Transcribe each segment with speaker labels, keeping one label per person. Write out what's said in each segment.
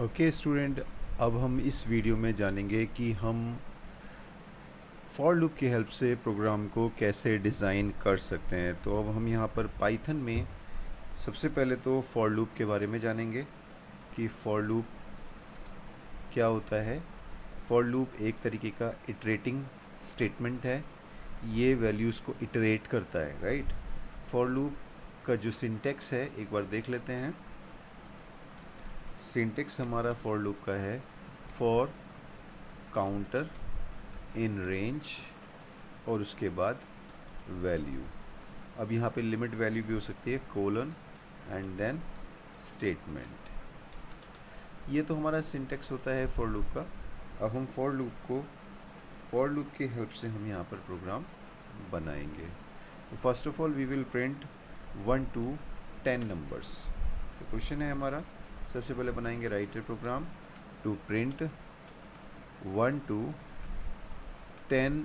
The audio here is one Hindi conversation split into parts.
Speaker 1: ओके स्टूडेंट, अब हम इस वीडियो में जानेंगे कि हम फॉर लूप की हेल्प से प्रोग्राम को कैसे डिज़ाइन कर सकते हैं। तो अब हम यहाँ पर पाइथन में सबसे पहले तो फॉर लूप के बारे में जानेंगे कि फॉर लूप क्या होता है। फॉर लूप एक तरीके का इटरेटिंग स्टेटमेंट है, ये वैल्यूज़ को इटरेट करता है, राइट। फॉर लूप का जो सिंटेक्स है एक बार देख लेते हैं। सिंटेक्स हमारा फॉर लूप का है फॉर काउंटर इन रेंज और उसके बाद वैल्यू। अब यहाँ पे लिमिट वैल्यू भी हो सकती है, कोलन एंड देन स्टेटमेंट। ये तो हमारा सिंटेक्स होता है फॉर लूप का। अब हम फॉर लूप की हेल्प से हम यहाँ पर प्रोग्राम बनाएंगे। तो first of all we will print 1 to 10 numbers. तो क्वेश्चन है हमारा, सबसे पहले बनाएंगे write a program to print 1 to 10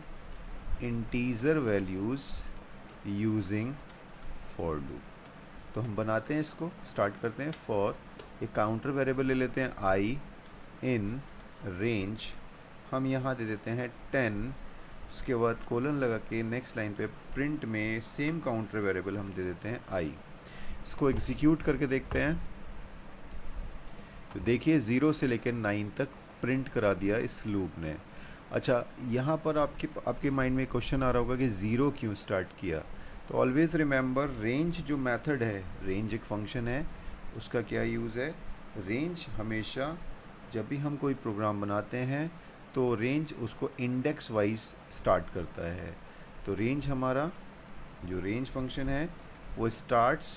Speaker 1: integer values using for loop. तो हम बनाते हैं, इसको स्टार्ट करते हैं। फॉर एक काउंटर वेरिएबल ले लेते हैं आई इन रेंज, हम यहाँ दे देते हैं 10। उसके बाद कोलन लगा के नेक्स्ट लाइन पे प्रिंट में सेम काउंटर वेरिएबल हम दे देते हैं आई। इसको एग्जीक्यूट करके देखते हैं। तो देखिए 0 से लेकर 9 तक प्रिंट करा दिया इस लूप ने। अच्छा, यहाँ पर आपके माइंड में क्वेश्चन आ रहा होगा कि 0 क्यों स्टार्ट किया। तो ऑलवेज़ रिमेंबर, रेंज जो मेथड है, रेंज एक फंक्शन है, उसका क्या यूज़ है। रेंज हमेशा जब भी हम कोई प्रोग्राम बनाते हैं तो रेंज उसको इंडेक्स वाइज स्टार्ट करता है। तो रेंज हमारा जो रेंज फंक्शन है वो स्टार्ट्स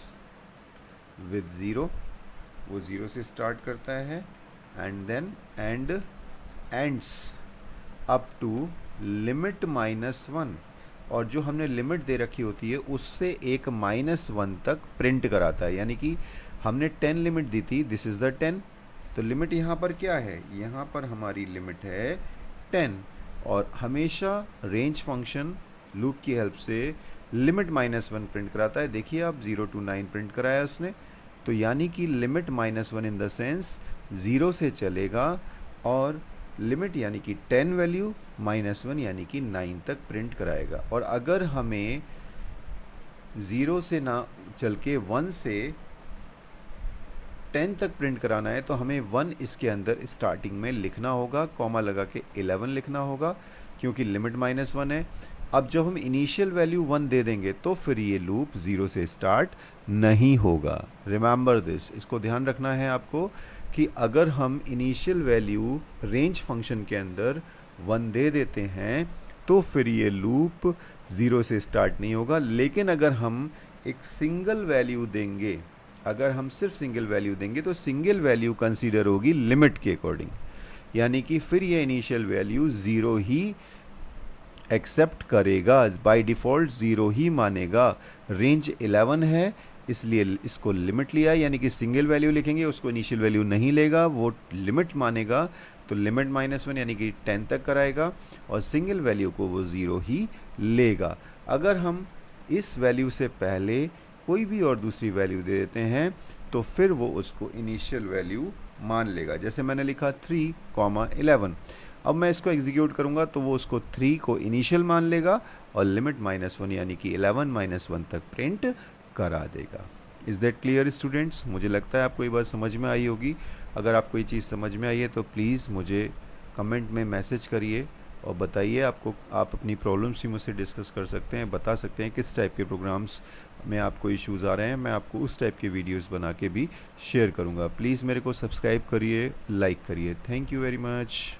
Speaker 1: विद 0, वो 0 से स्टार्ट करता है and then ends up to limit -1। और जो हमने लिमिट दे रखी होती है उससे एक -1 तक प्रिंट कराता है। यानी कि हमने 10 लिमिट दी थी, दिस इज़ द 10। तो लिमिट यहाँ पर क्या है, यहाँ पर हमारी लिमिट है 10। और हमेशा रेंज फंक्शन लूप की हेल्प से लिमिट -1 प्रिंट कराता है। देखिए आप 0 to 9 प्रिंट कराया उसने। तो यानी कि लिमिट -1 इन द सेंस 0 से चलेगा और लिमिट यानी कि 10 वैल्यू -1 यानी कि 9 तक प्रिंट कराएगा। और अगर हमें 0 से ना चल के 1 से 10 तक प्रिंट कराना है तो हमें 1 इसके अंदर स्टार्टिंग में लिखना होगा, कॉमा लगा के 11 लिखना होगा, क्योंकि लिमिट -1 है। अब जब हम इनिशियल वैल्यू 1 दे देंगे तो फिर ये लूप 0 से स्टार्ट नहीं होगा। रिमेंबर दिस, इसको ध्यान रखना है आपको कि अगर हम इनिशियल वैल्यू रेंज फंक्शन के अंदर 1 दे देते हैं तो फिर ये लूप 0 से स्टार्ट नहीं होगा। लेकिन अगर हम एक सिंगल वैल्यू देंगे, अगर हम सिर्फ सिंगल वैल्यू देंगे तो सिंगल वैल्यू कंसीडर होगी लिमिट के अकॉर्डिंग, यानी कि फिर ये इनिशियल वैल्यू 0 ही एक्सेप्ट करेगा, बाय डिफ़ॉल्ट 0 ही मानेगा। रेंज 11 है इसलिए इसको लिमिट लिया, यानी कि सिंगल वैल्यू लिखेंगे उसको इनिशियल वैल्यू नहीं लेगा, वो लिमिट मानेगा। तो लिमिट -1 यानी कि 10 तक कराएगा और सिंगल वैल्यू को वो 0 ही लेगा। अगर हम इस वैल्यू से पहले कोई भी और दूसरी वैल्यू दे देते हैं तो फिर वो उसको इनिशियल वैल्यू मान लेगा। जैसे मैंने लिखा 3,11। अब मैं इसको एग्जीक्यूट करूँगा तो वो उसको 3 को इनिशियल मान लेगा और लिमिट -1 यानी कि 11 -1 तक प्रिंट करा देगा। Is that clear students? मुझे लगता है आपको ये बात समझ में आई होगी। अगर आपको ये चीज़ समझ में आई है तो प्लीज़ मुझे कमेंट में मैसेज करिए और बताइए। आप अपनी प्रॉब्लम्स भी मुझसे डिस्कस कर सकते हैं, बता सकते हैं किस टाइप के प्रोग्राम्स में आपको इश्यूज़ आ रहे हैं। मैं आपको उस टाइप के वीडियोस बना के भी शेयर करूंगा। प्लीज़ मेरे को सब्सक्राइब करिए, लाइक करिए। Thank you very much.